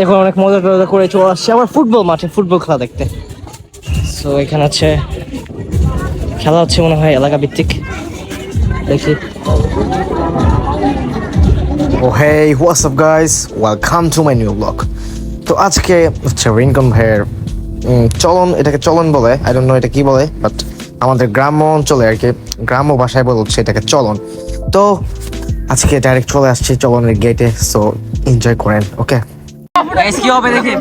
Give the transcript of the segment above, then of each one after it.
এখন অনেক মজা টজা করে চলে আসছে আবার ফুটবল মাঠে ফুটবল খেলা দেখতে। সো এখানে হচ্ছে খেলা হচ্ছে মনে হয় এলাকা ভিত্তিক, দেখি। Oh hey, what's up guys? Welcome to my new vlog. তো আজকে হচ্ছে রিঙ্কন ভাইয়ের চলন, এটাকে চলন বলে, আই ডোন্ট নো এটা কি বলে, বাট আমাদের গ্রাম্য অঞ্চলে আর কি গ্রাম্য ভাষায় বলে হচ্ছে এটাকে চলন। তো আজকে ডাইরেক্ট চলে আসছি চলনের গেটে, সো এনজয় করেন। ওকে গাইস কি হবে দেখি।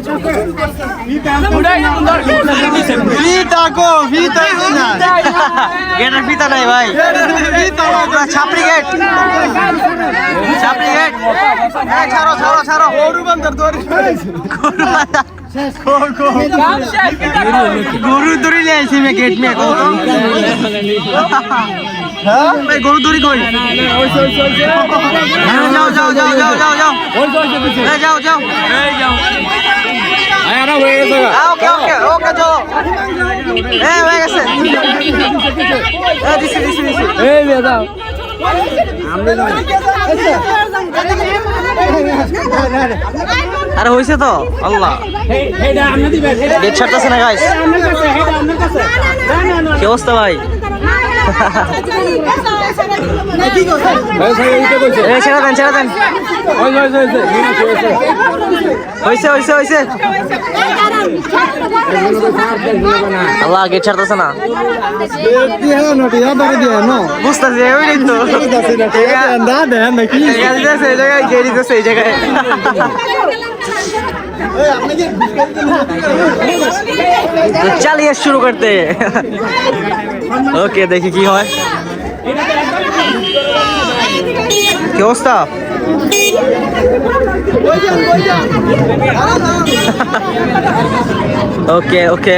গেটের ফিতা নাই ভাই, ছাপড়ি গেট, ছাপড়ি গেট। ছাড়ো ছাড়ো ছাড়ো, গরু দড়ি নিয়ে আইছি মে গেট মে। গরু দড়ি কই? যাও যাও যাও যাও যাও যাও যাও যাও। ওকে ওকে ওকে চলো। হয়ে গেছে। দিছি দিছি দিছি। আরে হইছে তো আল্লাহ, গেট ছাড়তেছে না গাইস। কি অবস্থা ভাই? ছেড়ে দেন ছেড়ে দেন। হইছে হইছে হইছে। আল্লাহ গেট ছাড়তেছে না। বুঝতেছি ওই তো এই জায়গায় চালিয়ে শুরু করতে। ওকে দেখি কি হয়। কি অবস্থা? ওকে ওকে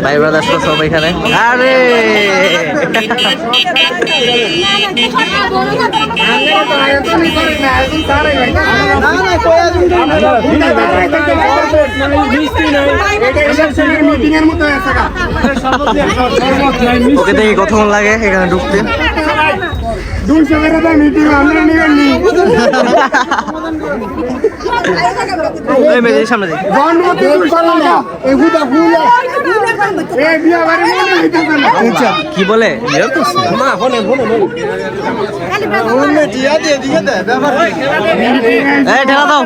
ভাই ব্রাদার্স তো সব এখানে। আরে ওকে দেখি কতক্ষণ লাগে এখানে ঢুকতে। সামনে কি বলে ঠেলা দাও।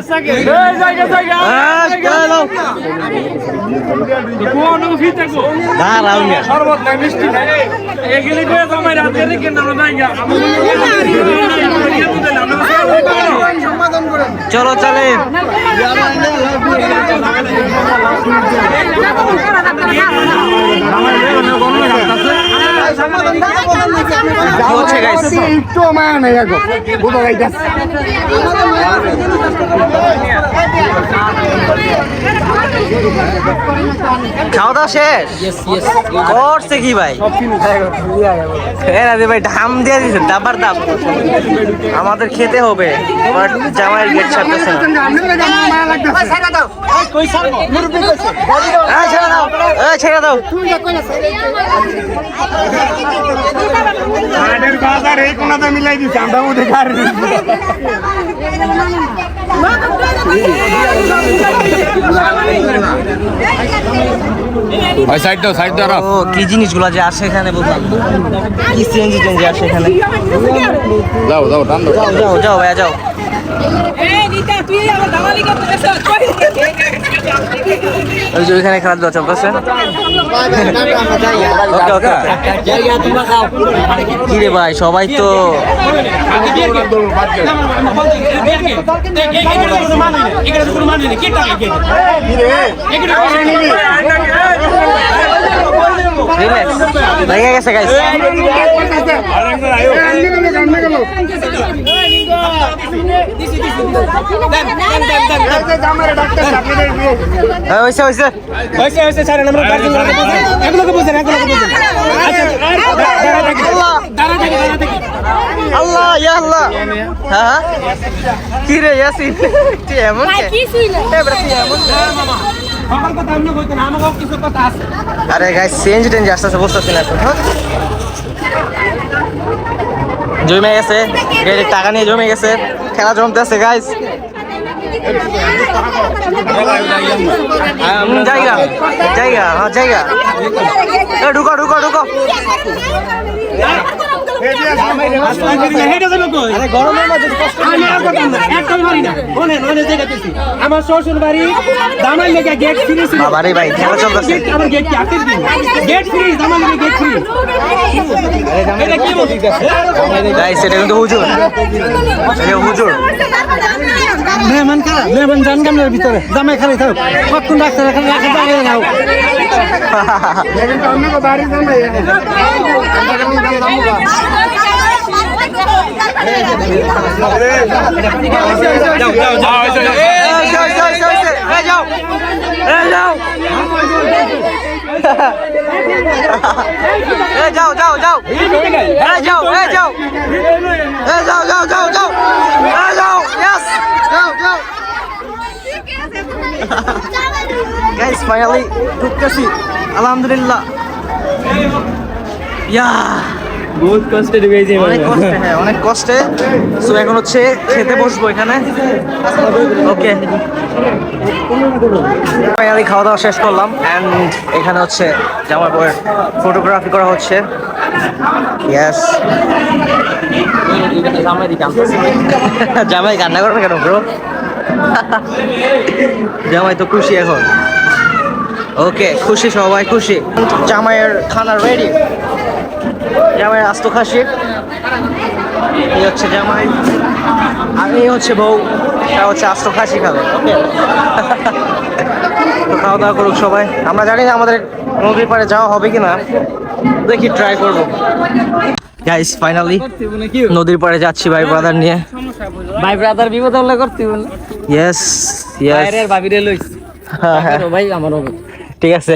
চলো চলে। খাওয়া দাওয়া শেষ করছে কি ভাই? ভাই ধাম দিয়ে দিচ্ছে, দাবার দাম। আমাদের খেতে হবে, জামাইয়ের গেট ছাড়তেছে না। ছেড়ে দাও। মিলাই দিচ্ছে আমরা কি জিনিসগুলো যে আসে এখানে বুঝলাম, কি সিএনজি টেনজি আসে এখানে। যাও যাও যাও যাও যাও ভাইয়া যাও। ওই যে ওইখানে খেলাধুলা চলতেছে। কি রে ভাই সবাই তো লেগে গেছে গাইস। আল্লাহ ইয়া আল্লাহ। হ্যাঁ কি রে ইয়াসিন তুই এমন আরে গাইস চেঞ্জ টেঞ্জ আসতেছে বুঝতেছি না এখন। জমে গেছে, টাকা নিয়ে জমে গেছে, খেলা জমতে আছে গাইস। জায়গা জায়গা হ্যাঁ জায়গা ঢুকো ঢুকো ঢুকো আমার শ্বশুর বাড়ি দামাল লেগে গেট ফ্রি ছিল। বাবারে ভাই খেলা চলতেছে আমার গেট কি আটকে দিন গেট ফ্রি দামাল লেগে গেট ফ্রি। এটা কি বলছিস? গাইস এটা কিন্তু হুজুর এটা হুজুর মেহমান কারা? মেহমান জান গামলার ভিতরে জামাই খালি থাক কতক্ষণ ডাক্তার এখানে রাখা যাবে না। যাও যাও যাও যাও যাও যাও যাও যাও যাও যাও yes যাও যাও guys finally ঢুকতেছি আলহামদুলিল্লাহ ইয়া বহুত কষ্টে ঢুকেছি অনেক কষ্টে হ্যাঁ অনেক কষ্টে সো এখন হচ্ছে খেতে বসবো এখানে ওকে ফাইনালি খাওয়া দাওয়া শেষ করলাম এন্ড এখানে হচ্ছে জামাই বউয়ের ফটোগ্রাফি করা হচ্ছে ইয়েস জামাই কান্না করবে কেন ব্রো জামাই তো খুশি এখন ওকে খুশি সবাই খুশি জামাইয়ের খানা রেডি জামাইয়ের আস্ত খাসি এই হচ্ছে জামাই আর এই হচ্ছে বউ তা হচ্ছে আস্ত খাসি খাবে ওকে তো খাওয়া দাওয়া করুক সবাই আমরা জানি না আমাদের নদীর পাড়ে যাওয়া হবে কিনা দেখি ট্রাই করবো গাইস ফাইনালি নদীর পাড়ে যাচ্ছি ভাই ব্রাদার নিয়ে ভাই ব্রাদার বিপদ হলে করতে বলে ইয়েস ইয়েস বাইরের ভাবিরে লইছি ভাই আমারও ঠিক আছে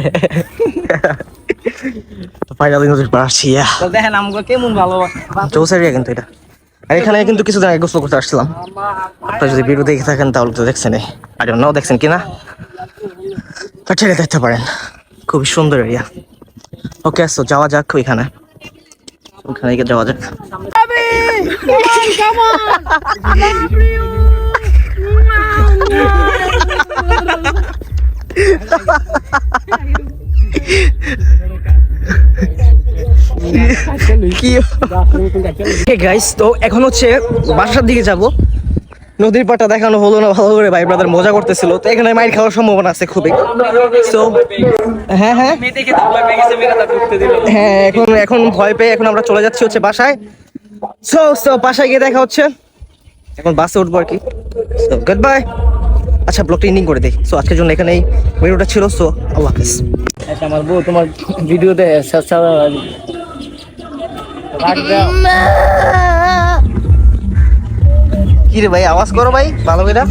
ফাইনালি নদীর পাড়ে আসছি তো দেখেন আমাকে কেমন ভালোবাসে জোস এরিয়া কিন্তু এটা আর এখানে কিন্তু কিছু আগে গোসল করতে আসছিলাম আপনারা যদি ভিডিও দেখে থাকেন তাহলে তো দেখছেন আই ডোন্ট নো দেখছেন কিনা তো ঠিক আছে দেখতে পারেন খুবই সুন্দর এরিয়া ওকে সো যাওয়া যাক ওইখানে ওখানে গিয়ে যাওয়া যাক কি গাইস তো এখন হচ্ছে বাসার দিকে যাব নদীর পাড়টা দেখানো হলো না ভালো করে ভাই ব্রাদার মজা করতেছিল তো এখানে মাইর খাওয়ার সম্ভাবনা আছে খুবই তো হ্যাঁ হ্যাঁ হ্যাঁ এখন এখন ভয় পেয়ে এখন আমরা চলে যাচ্ছি হচ্ছে বাসায় সো সো বাসায় গিয়ে দেখা হচ্ছে এখন বাসে উঠবো আর কি সো গুড বাই আচ্ছা ব্লগটা এন্ডিং করে দেই সো আজকের জন্য এখানেই ভিডিওটা ছিল সো আল্লাহ হাফেজ আচ্ছা আমার বউ তোমার ভিডিওতে কি রে ভাই আওয়াজ করো ভাই ভালো করে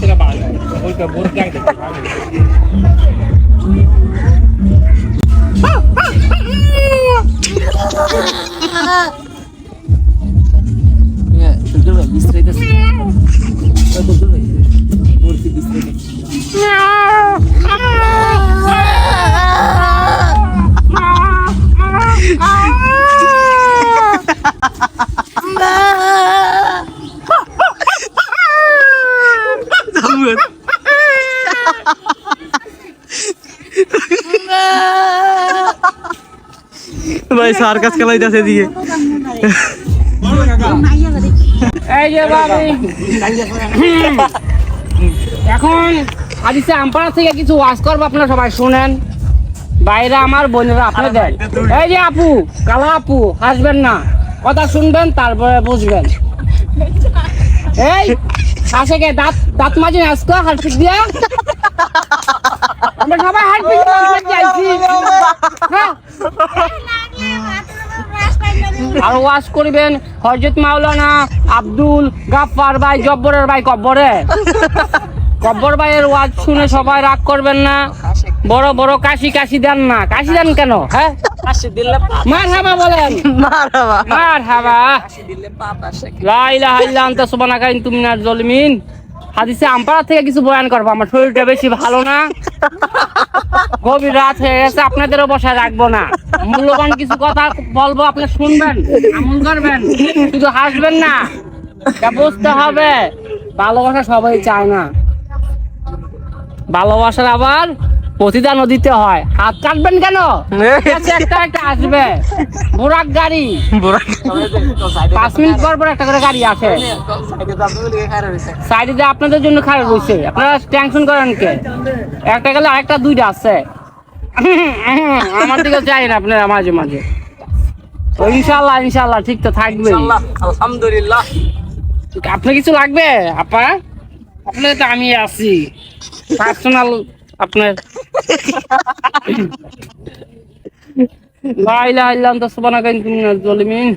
ভাই সার্কাস খেলাইতেছে দিয়ে এই যে বাবু এখন হাদিসে আমপাড়া থেকে কিছু ওয়াজ করবো আপনারা সবাই শুনেন বাইরে আমার বোনেরা আপনাদের এই যে আপু কালা আপু হাসবেন না কথা শুনবেন তারপরে বুঝবেন এই হাসে গে দাঁত দাঁত মাঝে আসতো হাসপিক দিয়া আমরা সবাই হাসপিক যাইছি হ্যাঁ আর ওয়াজ করবেন হযরত মাওলানা আব্দুল গাফফার ভাই জব্বরের ভাই কব্বরে কব্বর ভাইয়ের ওয়াজ শুনে সবাই রাগ করবেন না বড় বড় কাশি কাশি দেন না কাশি দেন কেন হ্যাঁ কাশি দিলে মারহাবা বলেন মারহাবা মারহাবা কাশি দিলে পাপ আসে লা ইলাহা ইল্লা আনতা সুবহানাকা ইন্নী মিনাজ জালিমিন হাদিসে আমপাড়া থেকে কিছু বয়ান করবো আমার শরীরটা বেশি ভালো না গভীর রাত হয়ে গেছে আপনাদেরও বসায় রাখবো না মূল্যবান কিছু কথা বলবো আপনি শুনবেন আমল করবেন শুধু হাসবেন না এটা বুঝতে হবে ভালোবাসা সবাই চায় না ভালোবাসার আবার প্রতিদানও দিতে হয়। হাত কাটবেন কেন? একটা আসবে বুরাক গাড়ি, 5 মিনিট পর পর একটা করে গাড়ি আসে। সাইডে যে আপনাদের জন্য খারাপ হয়েছে, আপনারা টেনশন করেন কে? একটা গেলে আরেকটা 2টা আছে। আমার দিকে যাই না আপনারা মাঝে মাঝে। ইনশাল্লাহ ইনশাল্লাহ ঠিক তো থাকবে। আলহামদুলিল্লাহ। আপনার কিছু লাগবে আপা? আপনার তো আমি আছি পার্সোনাল আপনার। লা ইলাহা ইল্লা আনতা সুবহানাকা ইন্নী কুনতু মিনাজ জালিমিন।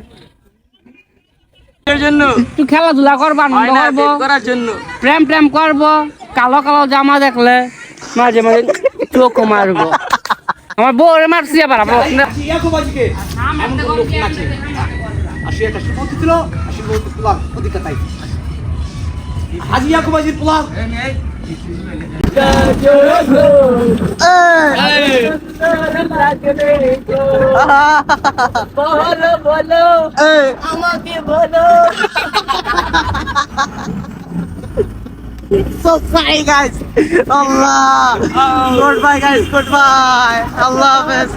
একটু খেলাধুলা করবা, আনন্দ করবো, প্রেম প্রেম করবো। কালো কালো জামা দেখলে মাঝে মাঝে চোখ মারবো। আমার বউরে মারছি আবার আপনার। So sorry guys. Allah. Goodbye guys. Goodbye. Allah Hafiz.